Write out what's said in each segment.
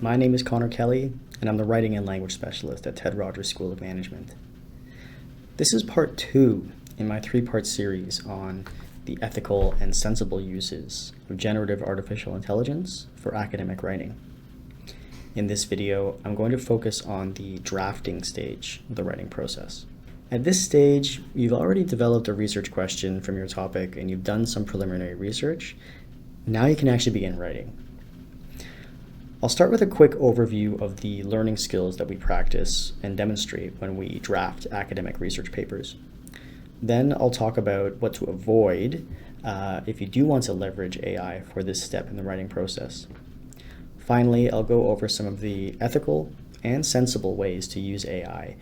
My name is Conor Kelly, and I'm the Writing and Language Specialist at Ted Rogers School of Management. This is part 2 in my 3-part series on the ethical and sensible uses of generative artificial intelligence for academic writing. In this video, I'm going to focus on the drafting stage of the writing process. At this stage, you've already developed a research question from your topic and you've done some preliminary research. Now you can actually begin writing. I'll start with a quick overview of the learning skills that we practice and demonstrate when we draft academic research papers. Then I'll talk about what to avoid if you do want to leverage AI for this step in the writing process. Finally, I'll go over some of the ethical and sensible ways to use AI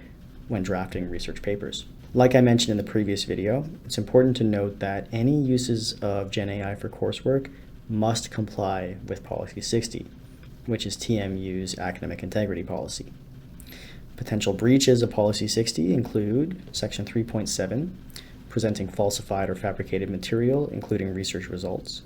when drafting research papers. Like I mentioned in the previous video, it's important to note that any uses of Gen AI for coursework must comply with Policy 60, which is TMU's academic integrity policy. Potential breaches of Policy 60 include Section 3.7, presenting falsified or fabricated material, including research results.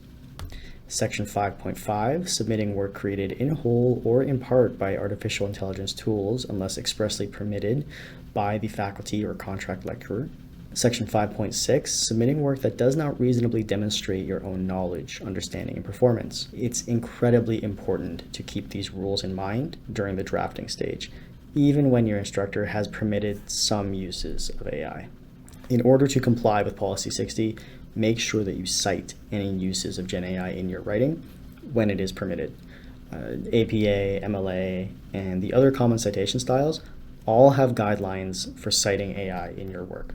Section 5.5, submitting work created in whole or in part by artificial intelligence tools unless expressly permitted by the faculty or contract lecturer. Section 5.6, submitting work that does not reasonably demonstrate your own knowledge, understanding, and performance. It's incredibly important to keep these rules in mind during the drafting stage, even when your instructor has permitted some uses of AI. In order to comply with Policy 60, make sure that you cite any uses of Gen AI in your writing when it is permitted. APA, MLA, and the other common citation styles all have guidelines for citing AI in your work.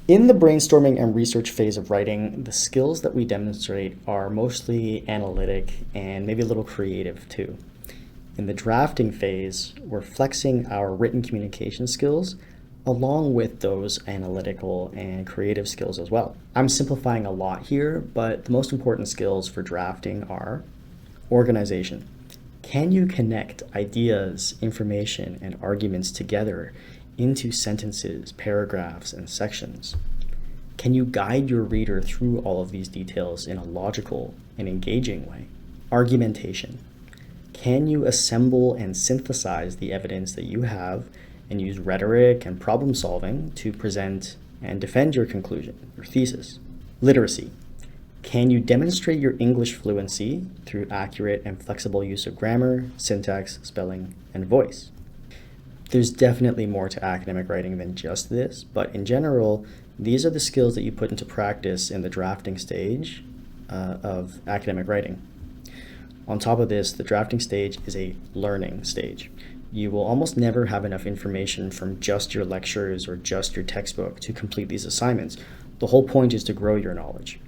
In the brainstorming and research phase of writing, the skills that we demonstrate are mostly analytic and maybe a little creative too. In the drafting phase, we're flexing our written communication skills along with those analytical and creative skills as well. I'm simplifying a lot here, but the most important skills for drafting are organization. Can you connect ideas, information, and arguments together into sentences, paragraphs, and sections? Can you guide your reader through all of these details in a logical and engaging way? Argumentation. Can you assemble and synthesize the evidence that you have and use rhetoric and problem solving to present and defend your conclusion, your thesis? Literacy. Can you demonstrate your English fluency through accurate and flexible use of grammar, syntax, spelling, and voice? There's definitely more to academic writing than just this, but in general, these are the skills that you put into practice in the drafting stage of academic writing. On top of this, the drafting stage is a learning stage. You will almost never have enough information from just your lectures or just your textbook to complete these assignments. The whole point is to grow your knowledge.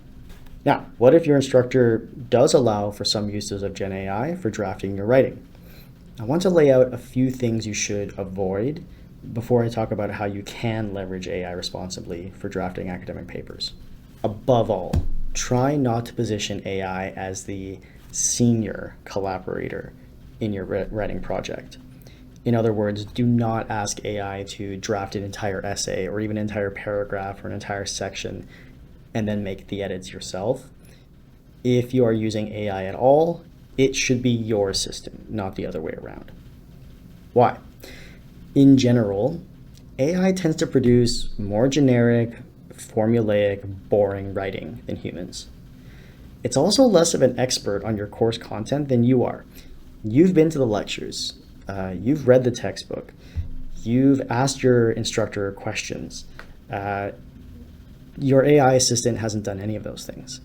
Now, what if your instructor does allow for some uses of Gen AI for drafting your writing? I want to lay out a few things you should avoid before I talk about how you can leverage AI responsibly for drafting academic papers. Above all, try not to position AI as the senior collaborator in your writing project. In other words, do not ask AI to draft an entire essay or even an entire paragraph or an entire section and then make the edits yourself. If you are using AI at all, it should be your system, not the other way around. Why? In general, AI tends to produce more generic, formulaic, boring writing than humans. It's also less of an expert on your course content than you are. You've been to the lectures, you've read the textbook, you've asked your instructor questions. Your AI assistant hasn't done any of those things.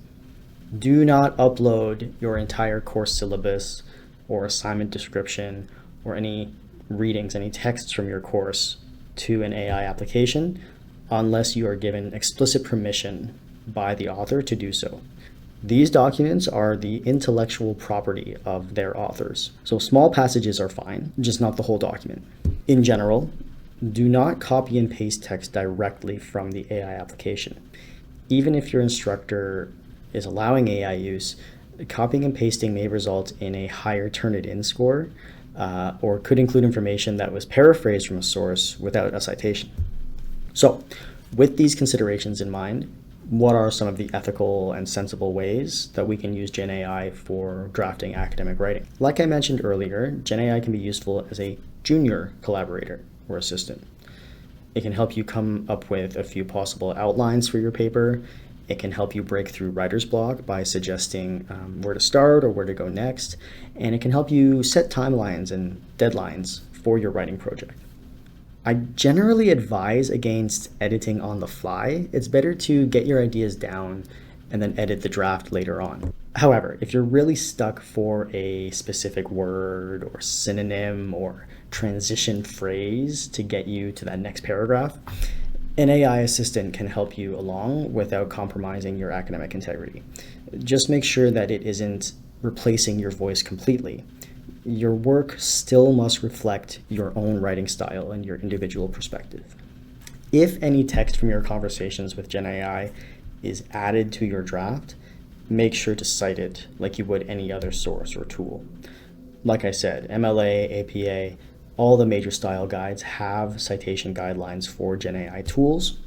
Do not upload your entire course syllabus or assignment description or any readings, any texts from your course to an AI application unless you are given explicit permission by the author to do so. These documents are the intellectual property of their authors. So small passages are fine, just not the whole document. In general, do not copy and paste text directly from the AI application. Even if your instructor is allowing AI use, copying and pasting may result in a higher Turnitin score or could include information that was paraphrased from a source without a citation. So, with these considerations in mind, what are some of the ethical and sensible ways that we can use Gen AI for drafting academic writing? Like I mentioned earlier, Gen AI can be useful as a junior collaborator or assistant. It can help you come up with a few possible outlines for your paper. It can help you break through writer's block by suggesting where to start or where to go next. And it can help you set timelines and deadlines for your writing project. I generally advise against editing on the fly. It's better to get your ideas down and then edit the draft later on. However, if you're really stuck for a specific word or synonym or transition phrase to get you to that next paragraph, an AI assistant can help you along without compromising your academic integrity. Just make sure that it isn't replacing your voice completely. Your work still must reflect your own writing style and your individual perspective. If any text from your conversations with Gen AI is added to your draft, make sure to cite it like you would any other source or tool. Like I said, MLA, APA, all the major style guides have citation guidelines for Gen AI tools.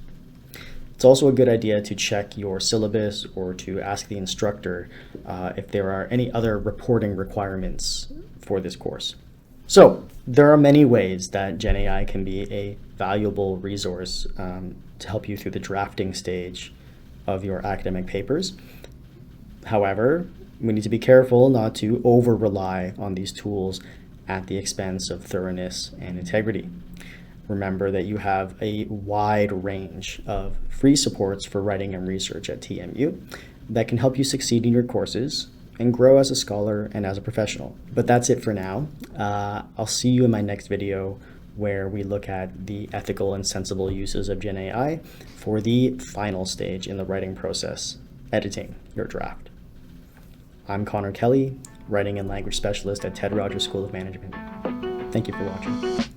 It's also a good idea to check your syllabus or to ask the instructor if there are any other reporting requirements for this course. So there are many ways that Gen AI can be a valuable resource to help you through the drafting stage of your academic papers. However, we need to be careful not to over-rely on these tools at the expense of thoroughness and integrity. Remember that you have a wide range of free supports for writing and research at TMU that can help you succeed in your courses and grow as a scholar and as a professional. But that's it for now. I'll see you in my next video where we look at the ethical and sensible uses of Gen AI for the final stage in the writing process, editing your draft. I'm Conor Kelly, Writing and Language Specialist at Ted Rogers School of Management. Thank you for watching.